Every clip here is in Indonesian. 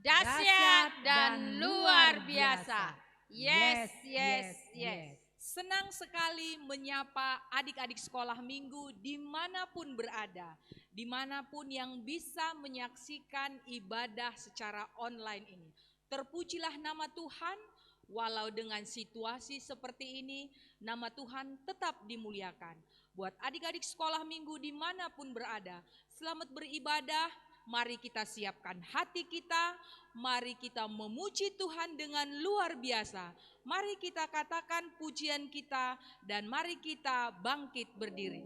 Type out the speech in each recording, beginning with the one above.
dahsyat dan luar biasa. Yes, yes, yes. Senang sekali menyapa adik-adik sekolah minggu dimanapun berada. Dimanapun yang bisa menyaksikan ibadah secara online ini. Terpujilah nama Tuhan, walau dengan situasi seperti ini, nama Tuhan tetap dimuliakan. Buat adik-adik sekolah minggu dimanapun berada, selamat beribadah. Mari kita siapkan hati kita, mari kita memuji Tuhan dengan luar biasa. Mari kita katakan pujian kita dan mari kita bangkit berdiri.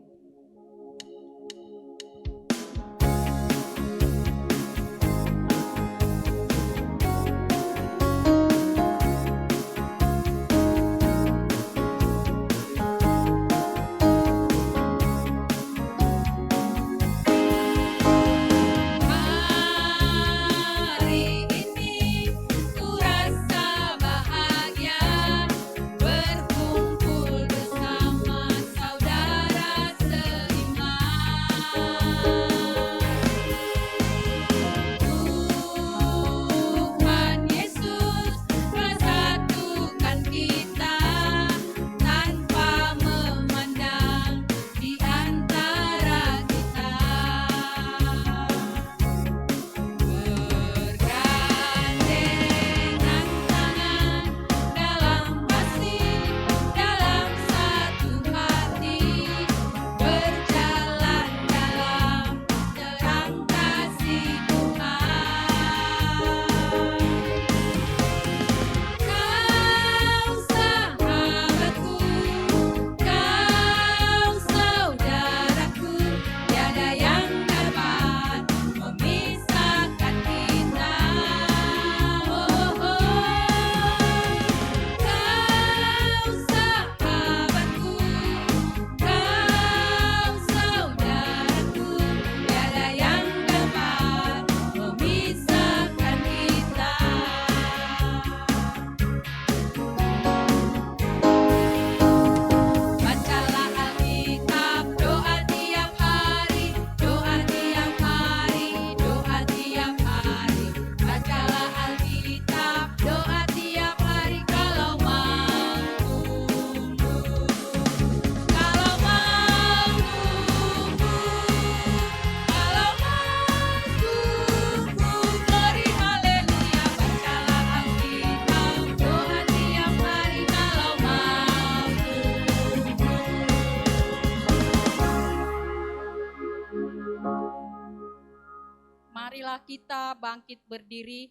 Marilah kita bangkit berdiri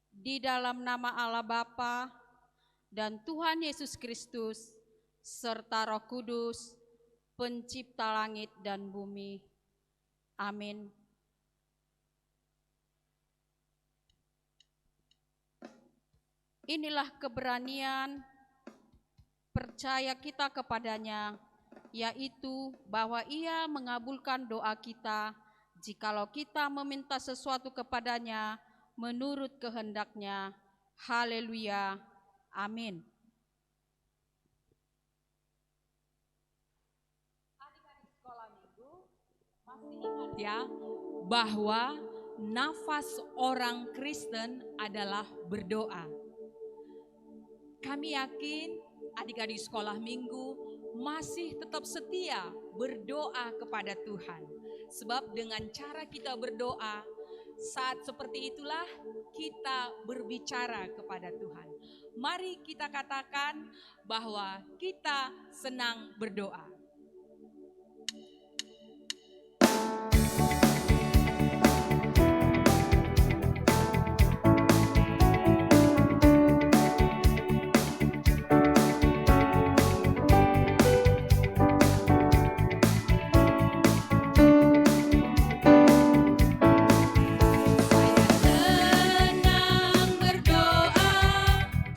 di dalam nama Allah Bapa dan Tuhan Yesus Kristus serta Roh Kudus, pencipta langit dan bumi. Amin. Inilah keberanian percaya kita kepadanya, yaitu bahwa Ia mengabulkan doa kita jikalau kita meminta sesuatu kepadanya menurut kehendak-Nya. Haleluya. Amin. Adik-adik sekolah minggu, masih ingat ya bahwa nafas orang Kristen adalah berdoa. Kami yakin adik-adik sekolah minggu masih tetap setia berdoa kepada Tuhan. Sebab dengan cara kita berdoa, saat seperti itulah kita berbicara kepada Tuhan. Mari kita katakan bahwa kita senang berdoa.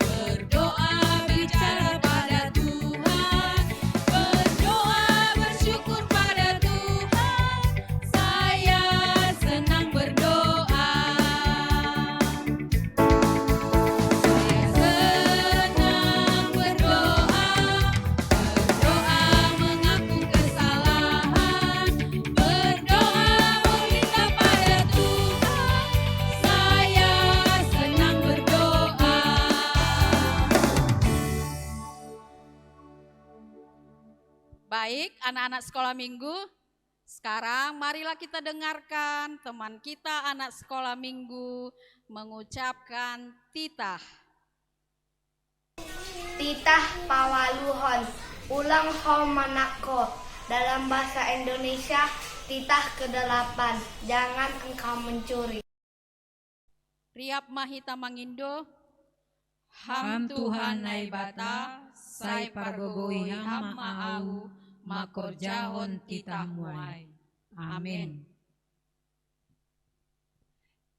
Berdoa bicara pada Tuhan, berdoa Baik, anak-anak sekolah minggu, sekarang marilah kita dengarkan teman kita anak sekolah minggu mengucapkan titah. Titah Pawaluhon, ulang ho manako. Dalam bahasa Indonesia, titah ke-8, jangan engkau mencuri. Riap mahita mangindo, Ham Tuhan nai bata, sai pargogoi ham maau, makorjahon titah muai. Amin.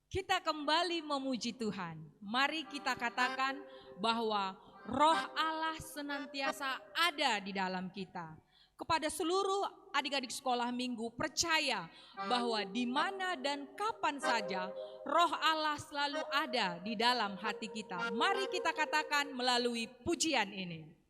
Kita kembali memuji Tuhan. Mari kita katakan bahwa Roh Allah senantiasa ada di dalam kita. Kepada seluruh adik-adik sekolah minggu, percaya bahwa di mana dan kapan saja Roh Allah selalu ada di dalam hati kita. Mari kita katakan melalui pujian ini.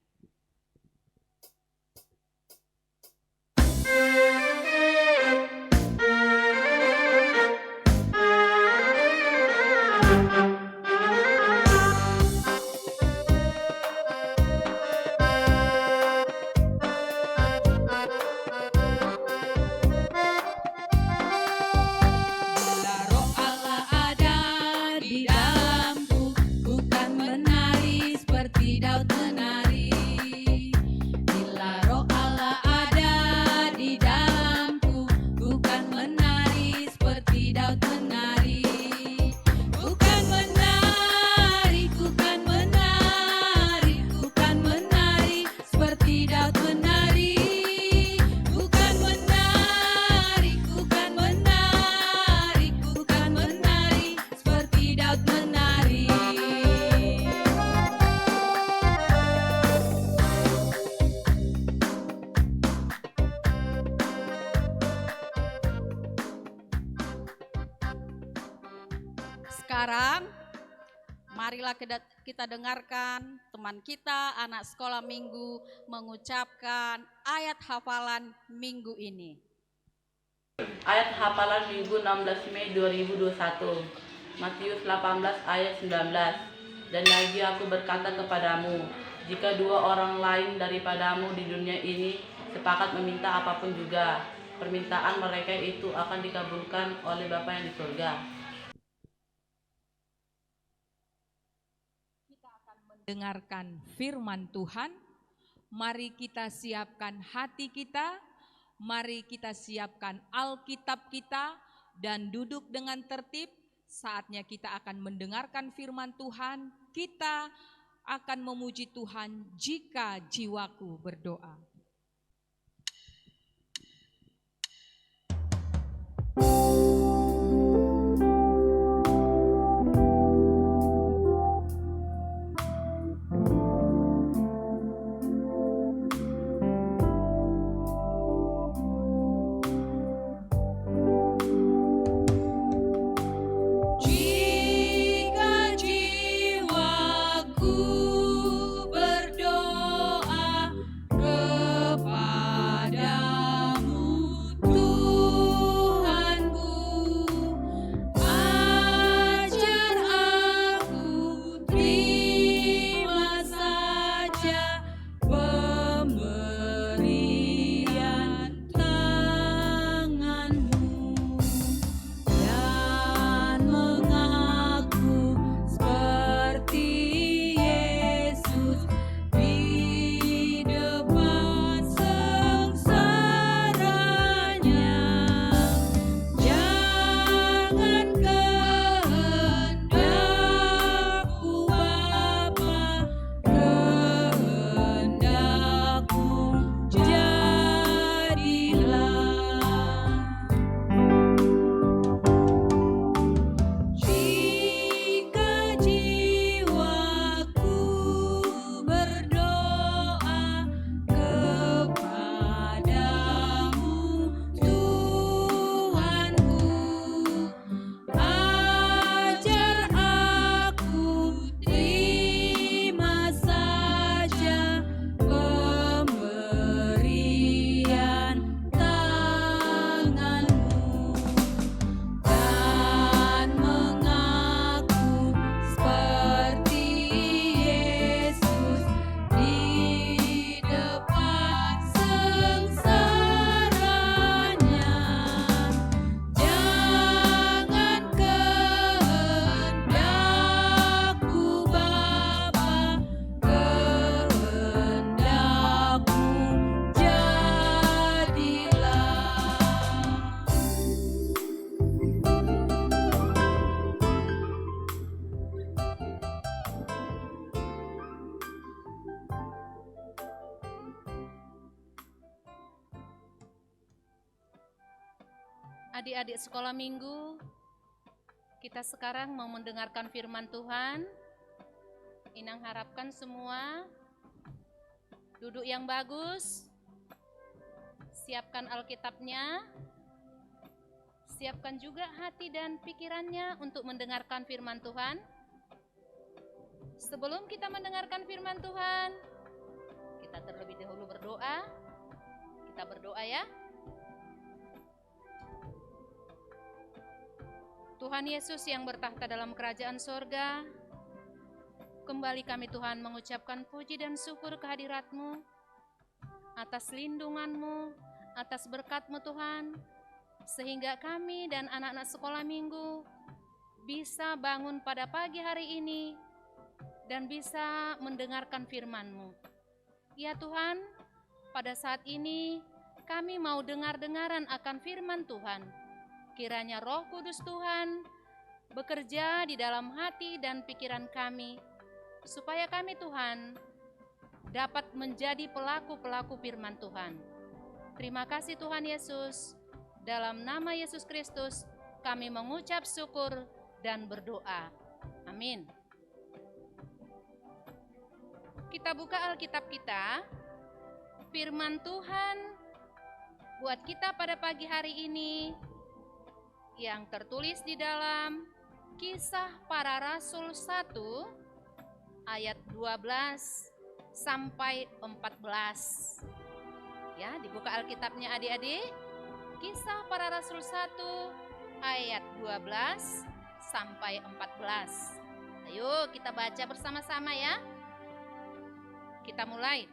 Sekarang marilah kita dengarkan teman kita anak sekolah minggu mengucapkan ayat hafalan minggu ini. Ayat hafalan Minggu 16 Mei 2021, Matius 18 ayat 19. Dan lagi aku berkata kepadamu, jika dua orang lain daripadamu di dunia ini sepakat meminta apapun juga, permintaan mereka itu akan dikabulkan oleh Bapa yang di surga. Kita akan mendengarkan firman Tuhan. Mari kita siapkan hati kita. Mari kita siapkan Alkitab kita dan duduk dengan tertib. Saatnya kita akan mendengarkan firman Tuhan. Kita akan memuji Tuhan jika jiwaku berdoa. Jiwaku berdoa Adik-adik sekolah minggu, kita sekarang mau mendengarkan firman Tuhan. Inang harapkan semua duduk yang bagus, siapkan Alkitabnya, siapkan juga hati dan pikirannya untuk mendengarkan firman Tuhan. Sebelum kita mendengarkan firman Tuhan, kita terlebih dahulu berdoa. Kita berdoa ya. Tuhan Yesus yang bertahta dalam kerajaan sorga, kembali kami Tuhan mengucapkan puji dan syukur kehadirat-Mu, atas lindungan-Mu, atas berkat-Mu Tuhan, sehingga kami dan anak-anak sekolah minggu bisa bangun pada pagi hari ini dan bisa mendengarkan firman-Mu. Ya Tuhan, pada saat ini kami mau dengar-dengaran akan firman Tuhan. Kiranya Roh Kudus Tuhan bekerja di dalam hati dan pikiran kami, supaya kami Tuhan dapat menjadi pelaku-pelaku firman Tuhan. Terima kasih Tuhan Yesus, dalam nama Yesus Kristus kami mengucap syukur dan berdoa. Amin. Kita buka Alkitab kita, firman Tuhan buat kita pada pagi hari ini yang tertulis di dalam Kisah Para Rasul 1 ayat 12 sampai 14. Ya, dibuka Alkitabnya adik-adik. Kisah Para Rasul 1 ayat 12 sampai 14. Ayo kita baca bersama-sama ya. Kita mulai.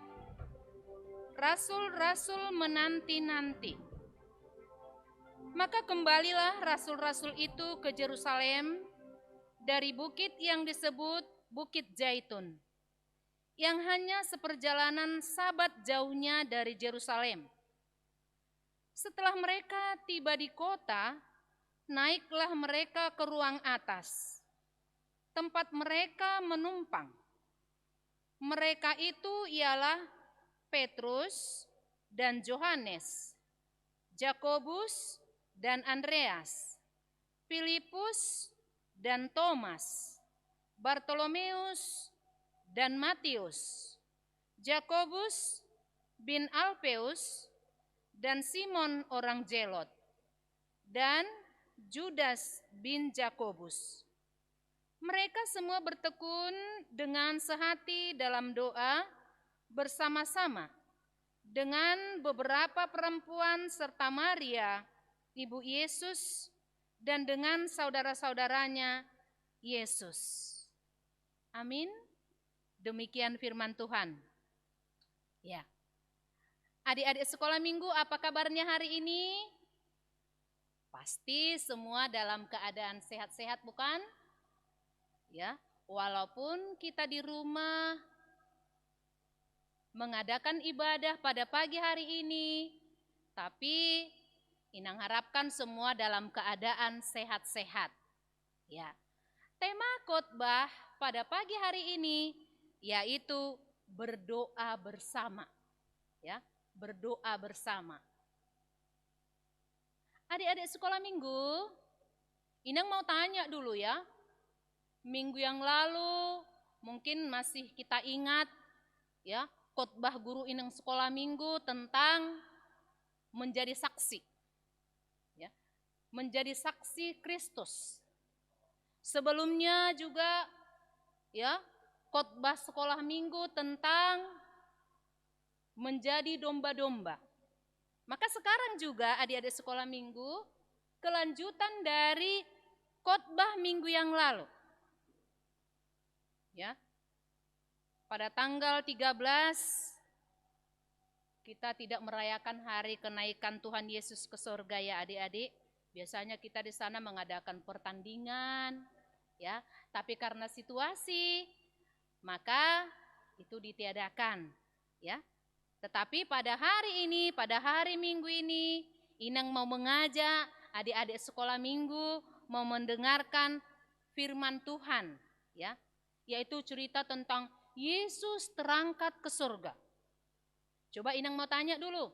Rasul-rasul menanti-nanti. Maka kembalilah rasul-rasul itu ke Yerusalem dari bukit yang disebut Bukit Zaitun, yang hanya seperjalanan sabat jauhnya dari Yerusalem. Setelah mereka tiba di kota, naiklah mereka ke ruang atas, tempat mereka menumpang. Mereka itu ialah Petrus dan Yohanes, Yakobus dan Andreas, Filipus dan Thomas, Bartolomeus dan Matius, Yakobus bin Alpeus dan Simon orang Zelot, dan Judas bin Yakobus. Mereka semua bertekun dengan sehati dalam doa bersama-sama dengan beberapa perempuan serta Maria, Ibu Yesus, dan dengan saudara-saudaranya Yesus. Amin. Demikian firman Tuhan. Ya. Adik-adik sekolah minggu, apa kabarnya hari ini? Pasti semua dalam keadaan sehat-sehat, bukan? Ya, walaupun kita di rumah mengadakan ibadah pada pagi hari ini, tapi Inang harapkan semua dalam keadaan sehat-sehat. Ya. Tema khotbah pada pagi hari ini yaitu berdoa bersama. Ya, berdoa bersama. Adik-adik sekolah minggu, Inang mau tanya dulu ya. Minggu yang lalu mungkin masih kita ingat ya, khotbah guru Inang sekolah minggu tentang menjadi saksi. Ya, menjadi saksi Kristus. Sebelumnya juga ya, khotbah sekolah minggu tentang menjadi domba-domba. Maka sekarang juga adik-adik sekolah minggu, kelanjutan dari khotbah minggu yang lalu. Ya. Pada tanggal 13 kita tidak merayakan hari kenaikan Tuhan Yesus ke surga ya adik-adik. Biasanya kita di sana mengadakan pertandingan ya, tapi karena situasi maka itu ditiadakan ya. Tetapi pada hari ini, pada hari Minggu ini, Inang mau mengajak adik-adik sekolah minggu mau mendengarkan firman Tuhan ya, yaitu cerita tentang Yesus terangkat ke surga. Coba Inang mau tanya dulu,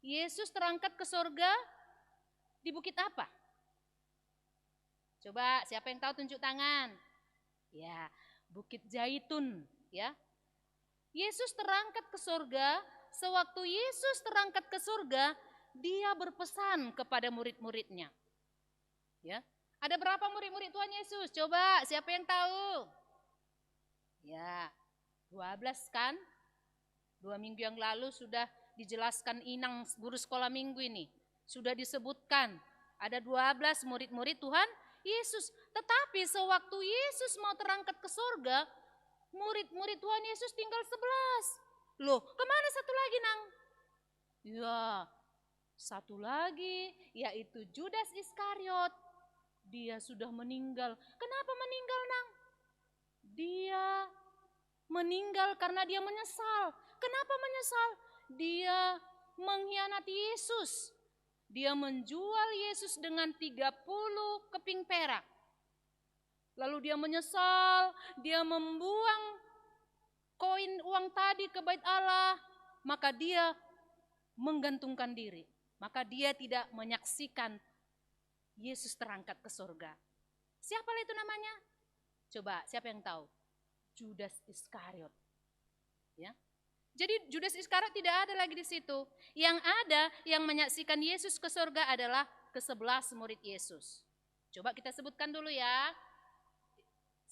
Yesus terangkat ke surga Di bukit apa? Coba siapa yang tahu tunjuk tangan. Ya, Bukit Zaitun, ya. Yesus terangkat ke surga, sewaktu Yesus terangkat ke surga, dia berpesan kepada murid-muridnya. Ya. Ada berapa murid-murid Tuhan Yesus? Coba siapa yang tahu? Ya, 12 kan? 2 minggu yang lalu sudah dijelaskan Inang guru sekolah minggu ini. Sudah disebutkan ada 12 murid-murid Tuhan Yesus. Tetapi sewaktu Yesus mau terangkat ke surga, murid-murid Tuhan Yesus tinggal 11. Loh, kemana satu lagi, Nang? Ya, satu lagi, yaitu Judas Iskariot. Dia sudah meninggal. Kenapa meninggal, Nang? Dia meninggal karena dia menyesal. Kenapa menyesal? Dia mengkhianati Yesus. Dia menjual Yesus dengan 30 keping perak. Lalu dia menyesal, dia membuang koin uang tadi ke bait Allah, maka dia menggantungkan diri. Maka dia tidak menyaksikan Yesus terangkat ke surga. Siapa itu namanya? Coba, siapa yang tahu? Judas Iskariot. Ya. Jadi Judas Iskariot tidak ada lagi di situ. Yang ada yang menyaksikan Yesus ke surga adalah ke-11 murid Yesus. Coba kita sebutkan dulu ya.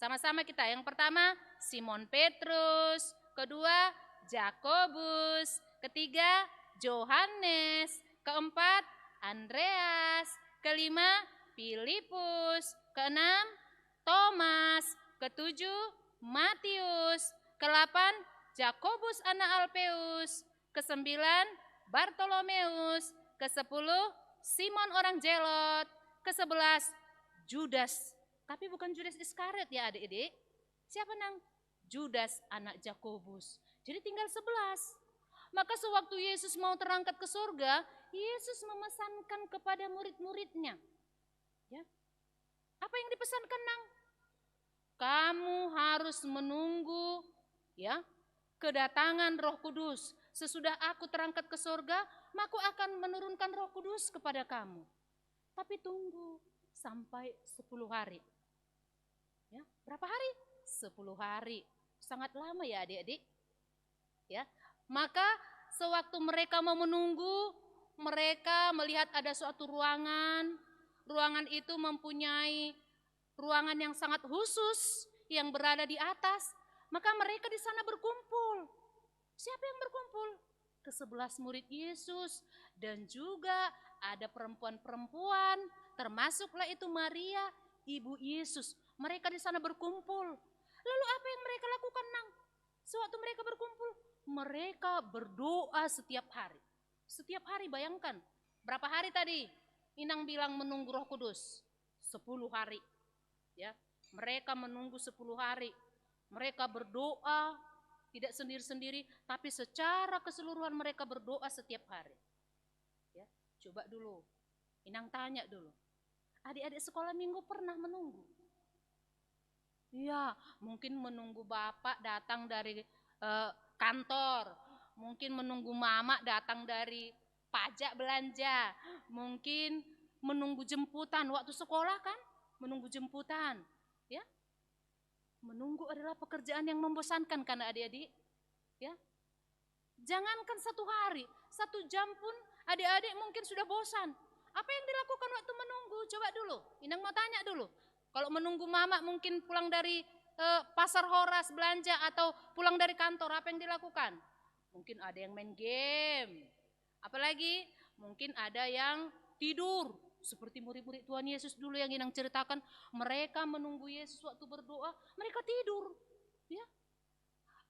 Sama-sama kita. Yang pertama Simon Petrus, kedua Yakobus, ketiga Yohanes, keempat Andreas, kelima Filipus, keenam Thomas, ketujuh Matius, kedelapan Yakobus anak Alpeus, kesembilan Bartolomeus, kesepuluh Simon orang Zelot, kesebelas Judas. Tapi bukan Judas Iskariot ya adik-adik. Siapa, Nang? Judas anak Yakobus. Jadi tinggal 11. Maka sewaktu Yesus mau terangkat ke surga, Yesus memesankan kepada murid-muridnya. Ya. Apa yang dipesankan, Nang? Kamu harus menunggu ya kedatangan Roh Kudus. Sesudah aku terangkat ke surga, maka aku akan menurunkan Roh Kudus kepada kamu. Tapi tunggu sampai 10 hari. Ya, berapa hari? 10 hari. Sangat lama ya adik-adik. Ya. Maka sewaktu mereka mau menunggu, mereka melihat ada suatu ruangan. Ruangan itu mempunyai ruangan yang sangat khusus yang berada di atas. Maka mereka di sana berkumpul. Siapa yang berkumpul? Ke-11 murid Yesus. Dan juga ada perempuan-perempuan. Termasuklah itu Maria, ibu Yesus. Mereka di sana berkumpul. Lalu apa yang mereka lakukan, Nang? Sewaktu mereka berkumpul, mereka berdoa setiap hari. Setiap hari, bayangkan. Berapa hari tadi? Inang bilang menunggu Roh Kudus. 10 hari. Ya, mereka menunggu 10 hari. Mereka berdoa, tidak sendiri-sendiri, tapi secara keseluruhan mereka berdoa setiap hari. Ya, coba dulu, Inang tanya dulu. Adik-adik sekolah minggu pernah menunggu? Iya, mungkin menunggu bapak datang dari kantor. Mungkin menunggu mama datang dari pajak belanja. Mungkin menunggu jemputan waktu sekolah kan? Menunggu jemputan. Ya, menunggu adalah pekerjaan yang membosankan kan adik-adik? Ya. Jangankan 1 hari, 1 jam pun adik-adik mungkin sudah bosan. Apa yang dilakukan waktu menunggu? Coba dulu, Inang mau tanya dulu. Kalau menunggu mama mungkin pulang dari pasar Horas belanja atau pulang dari kantor, apa yang dilakukan? Mungkin ada yang main game. Apalagi mungkin ada yang tidur. Seperti murid-murid Tuhan Yesus dulu yang Inang ceritakan, mereka menunggu Yesus waktu berdoa, mereka tidur. Ya.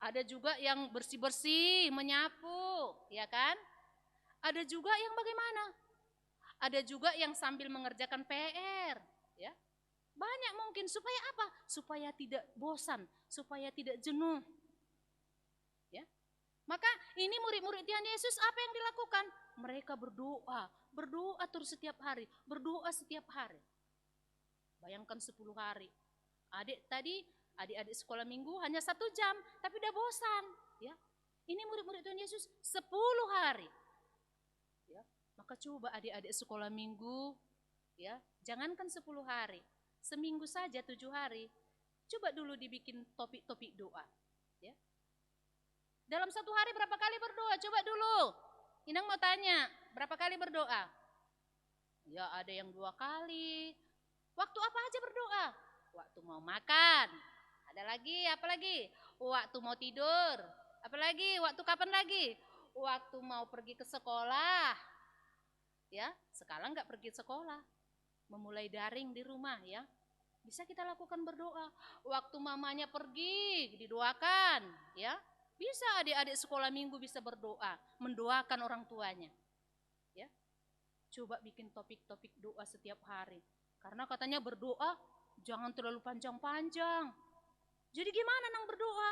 Ada juga yang bersih-bersih, menyapu, ya kan? Ada juga yang bagaimana? Ada juga yang sambil mengerjakan PR, ya. Banyak mungkin, supaya apa? Supaya tidak bosan, supaya tidak jenuh. Ya. Maka ini murid-murid Tuhan Yesus apa yang dilakukan? Mereka berdoa terus setiap hari, berdoa setiap hari. Bayangkan 10 hari. Adik-adik sekolah minggu hanya 1 jam, tapi udah bosan. Ya. Ini murid-murid Tuhan Yesus 10 hari. Ya. Maka coba adik-adik sekolah minggu Ya, jangankan 10 hari, seminggu saja 7 hari. Coba dulu dibikin topik-topik doa. Ya. Dalam satu hari berapa kali berdoa? Coba dulu. Inang mau tanya, berapa kali berdoa? Ya ada yang 2 kali. Waktu apa aja berdoa? Waktu mau makan. Ada lagi, apa lagi? Waktu mau tidur. Apa lagi? Waktu kapan lagi? Waktu mau pergi ke sekolah. Ya, sekarang nggak pergi sekolah. Memulai daring di rumah ya. Bisa kita lakukan berdoa. Waktu mamanya pergi, didoakan ya. Bisa adik-adik sekolah minggu bisa berdoa, mendoakan orang tuanya. Ya. Coba bikin topik-topik doa setiap hari. Karena katanya berdoa jangan terlalu panjang-panjang. Jadi gimana nang berdoa?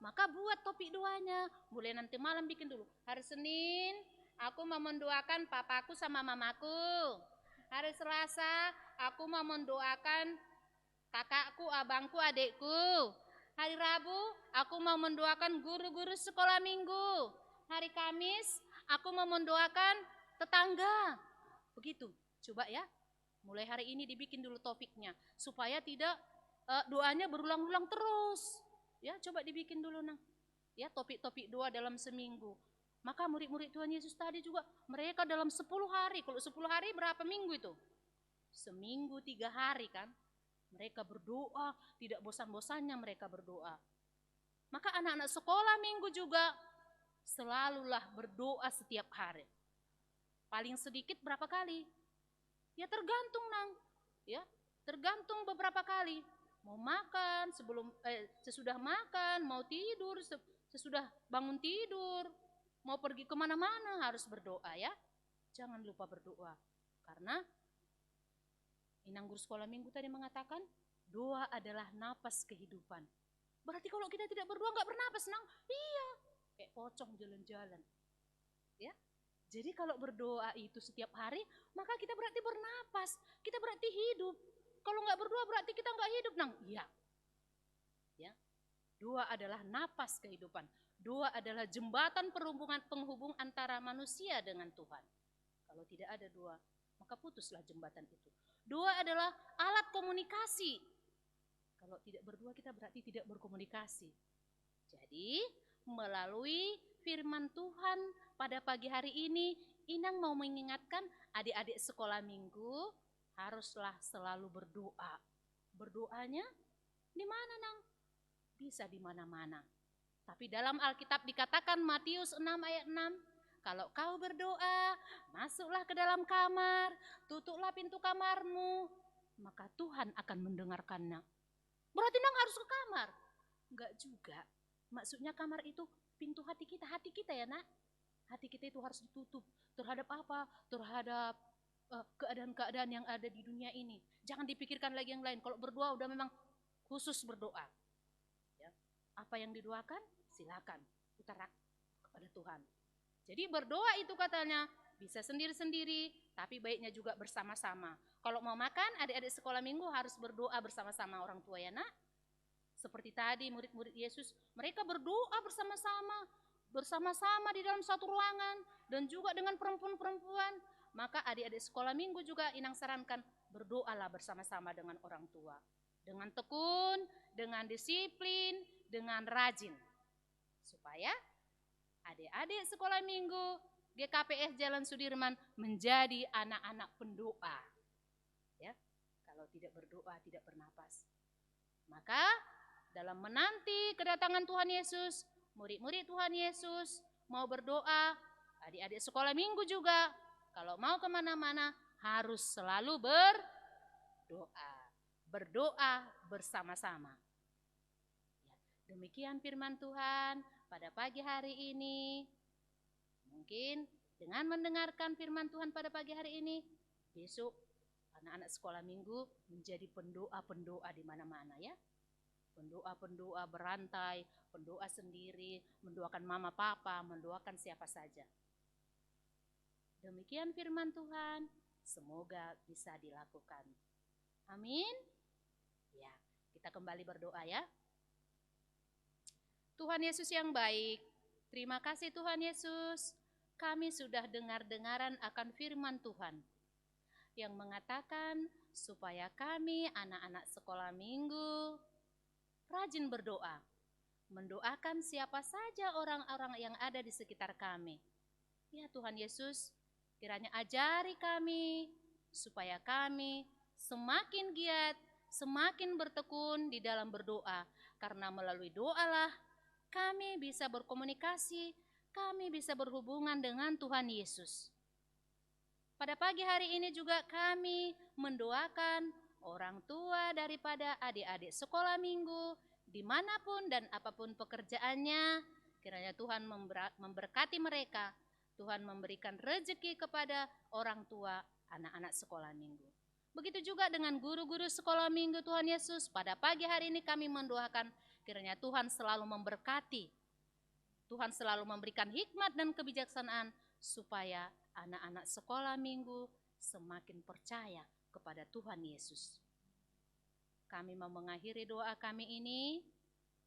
Maka buat topik doanya. Mulai nanti malam bikin dulu. Hari Senin aku mau mendoakan papaku sama mamaku. Hari Selasa aku mau mendoakan kakakku, abangku, adekku. Hari Rabu aku mau mendoakan guru-guru sekolah minggu. Hari Kamis aku mau mendoakan tetangga. Begitu, coba ya. Mulai hari ini dibikin dulu topiknya. Supaya tidak doanya berulang-ulang terus. Ya, coba dibikin dulu nang. Ya, topik-topik doa dalam seminggu. Maka murid-murid Tuhan Yesus tadi juga mereka dalam 10 hari. Kalau 10 hari berapa minggu itu? Seminggu 3 hari kan. Mereka berdoa, tidak bosan-bosannya mereka berdoa. Maka anak-anak sekolah minggu juga selalulah berdoa setiap hari. Paling sedikit berapa kali? Ya tergantung nang. Ya, tergantung beberapa kali. Mau makan, sesudah makan, mau tidur, sesudah bangun tidur, mau pergi kemana-mana harus berdoa ya. Jangan lupa berdoa. Karena Inang guru sekolah minggu tadi mengatakan, doa adalah napas kehidupan. Berarti kalau kita tidak berdoa nggak bernapas, nang? Iya, kayak pocong jalan-jalan. Ya, jadi kalau berdoa itu setiap hari, maka kita berarti bernapas, kita berarti hidup. Kalau nggak berdoa berarti kita nggak hidup, nang? Iya. Ya, doa adalah napas kehidupan. Doa adalah jembatan penghubung antara manusia dengan Tuhan. Kalau tidak ada doa, maka putuslah jembatan itu. Doa adalah alat komunikasi. Kalau tidak berdoa kita berarti tidak berkomunikasi. Jadi melalui firman Tuhan pada pagi hari ini, Inang mau mengingatkan adik-adik sekolah minggu haruslah selalu berdoa. Berdoanya di mana nang? Bisa di mana-mana. Tapi dalam Alkitab dikatakan Matius 6 ayat 6, kalau kau berdoa, masuklah ke dalam kamar, tutuplah pintu kamarmu, maka Tuhan akan mendengarkannya. Berarti nang harus ke kamar? Enggak juga. Maksudnya kamar itu pintu hati kita ya nak. Hati kita itu harus ditutup. Terhadap apa? Terhadap keadaan-keadaan yang ada di dunia ini. Jangan dipikirkan lagi yang lain. Kalau berdoa udah memang khusus berdoa. Ya. Apa yang didoakan? Silakan utara kepada Tuhan. Jadi berdoa itu katanya bisa sendiri-sendiri, tapi baiknya juga bersama-sama. Kalau mau makan, adik-adik sekolah minggu harus berdoa bersama-sama orang tua ya nak. Seperti tadi murid-murid Yesus, mereka berdoa bersama-sama di dalam satu ruangan, dan juga dengan perempuan-perempuan. Maka adik-adik sekolah minggu juga Inang sarankan berdoalah bersama-sama dengan orang tua. Dengan tekun, dengan disiplin, dengan rajin. Supaya adik-adik sekolah minggu GKPS Jalan Sudirman menjadi anak-anak pendoa. Ya, kalau tidak berdoa tidak bernapas. Maka dalam menanti kedatangan Tuhan Yesus, murid-murid Tuhan Yesus mau berdoa, adik-adik sekolah minggu juga kalau mau kemana-mana harus selalu berdoa. Berdoa bersama-sama. Ya, demikian firman Tuhan pada pagi hari ini. Mungkin dengan mendengarkan firman Tuhan pada pagi hari ini, besok anak-anak sekolah minggu menjadi pendoa-pendoa di mana-mana ya. Pendoa-pendoa berantai, pendoa sendiri, mendoakan mama papa, mendoakan siapa saja. Demikian firman Tuhan, semoga bisa dilakukan. Amin. Ya, kita kembali berdoa ya. Tuhan Yesus yang baik, terima kasih Tuhan Yesus, kami sudah dengar-dengaran akan firman Tuhan. yang mengatakan supaya kami anak-anak sekolah minggu rajin berdoa, mendoakan siapa saja orang-orang yang ada di sekitar kami. Ya Tuhan Yesus, kiranya ajari kami supaya kami semakin giat, semakin bertekun di dalam berdoa, karena melalui doalah kami bisa berkomunikasi, kami bisa berhubungan dengan Tuhan Yesus. Pada pagi hari ini juga kami mendoakan orang tua daripada adik-adik sekolah minggu, dimanapun dan apapun pekerjaannya, kiranya Tuhan memberkati mereka, Tuhan memberikan rezeki kepada orang tua anak-anak sekolah minggu. Begitu juga dengan guru-guru sekolah minggu Tuhan Yesus, pada pagi hari ini kami mendoakan kiranya Tuhan selalu memberkati, Tuhan selalu memberikan hikmat dan kebijaksanaan supaya anak-anak sekolah minggu semakin percaya kepada Tuhan Yesus. Kami mau mengakhiri doa kami ini,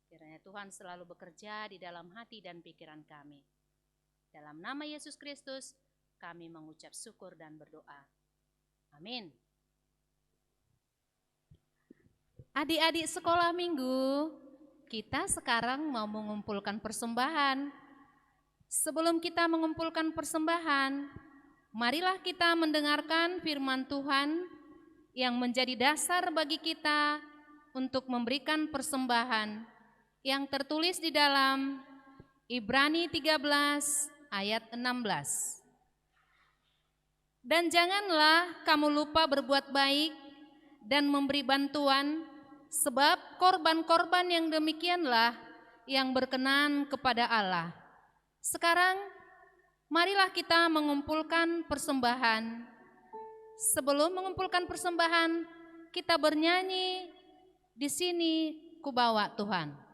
kiranya Tuhan selalu bekerja di dalam hati dan pikiran kami. Dalam nama Yesus Kristus, kami mengucap syukur dan berdoa. Amin. Adik-adik sekolah minggu, kita sekarang mau mengumpulkan persembahan. Sebelum kita mengumpulkan persembahan, marilah kita mendengarkan firman Tuhan yang menjadi dasar bagi kita untuk memberikan persembahan yang tertulis di dalam Ibrani 13 ayat 16. Dan janganlah kamu lupa berbuat baik dan memberi bantuan, sebab korban-korban yang demikianlah yang berkenan kepada Allah. Sekarang marilah kita mengumpulkan persembahan. Sebelum mengumpulkan persembahan, kita bernyanyi, di sini ku bawa Tuhan.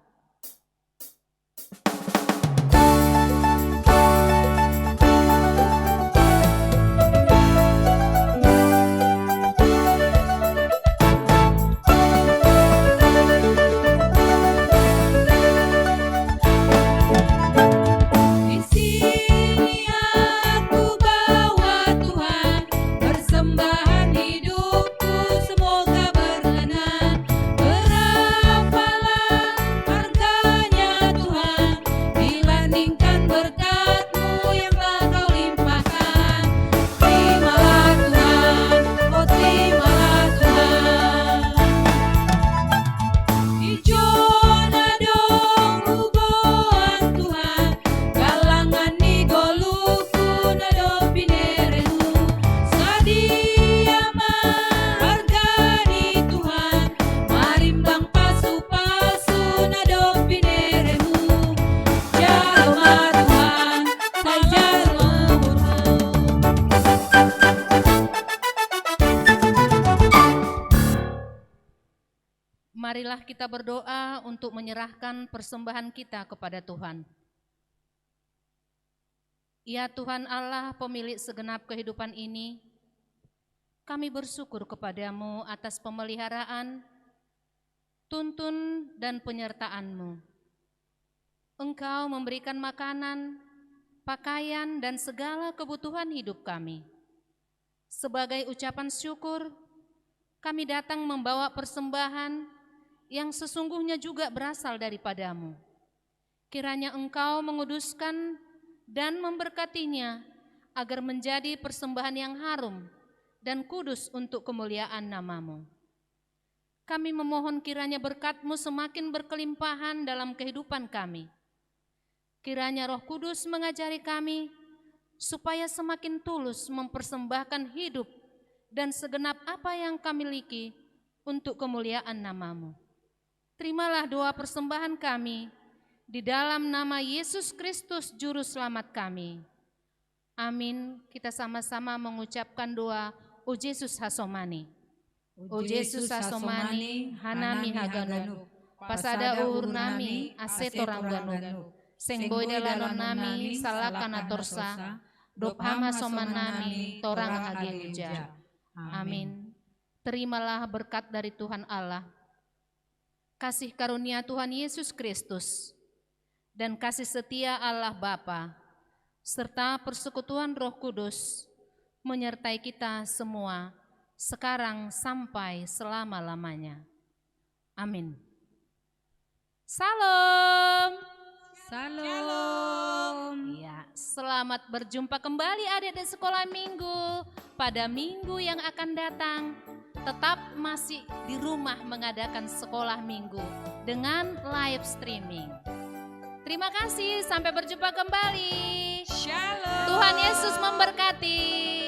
Marilah kita berdoa untuk menyerahkan persembahan kita kepada Tuhan. Ya Tuhan Allah, pemilik segenap kehidupan ini, kami bersyukur kepadamu atas pemeliharaan, tuntun dan penyertaan-Mu. Engkau memberikan makanan, pakaian dan segala kebutuhan hidup kami. Sebagai ucapan syukur, kami datang membawa persembahan yang sesungguhnya juga berasal daripadamu. Kiranya Engkau menguduskan dan memberkatinya agar menjadi persembahan yang harum dan kudus untuk kemuliaan nama-Mu. Kami memohon kiranya berkat-Mu semakin berkelimpahan dalam kehidupan kami. Kiranya Roh Kudus mengajari kami supaya semakin tulus mempersembahkan hidup dan segenap apa yang kami miliki untuk kemuliaan nama-Mu. Terimalah doa persembahan kami di dalam nama Yesus Kristus Juru Selamat kami. Amin. Kita sama-sama mengucapkan doa O Yesus Hasomani. O Yesus Hasomani, hanami haganu, pasada ur nami asetorang ganu, sengboy dalanon nami salakana torsa, dophama soman nami torang hageluja. Amin. Terimalah berkat dari Tuhan Allah, kasih karunia Tuhan Yesus Kristus, dan kasih setia Allah Bapa, serta persekutuan Roh Kudus, menyertai kita semua sekarang sampai selama-lamanya. Amin. Salam. Salam. Ya, selamat berjumpa kembali adik-adik sekolah minggu. Pada minggu yang akan datang, tetap masih di rumah mengadakan sekolah minggu dengan live streaming. Terima kasih, sampai berjumpa kembali. Shalom. Tuhan Yesus memberkati.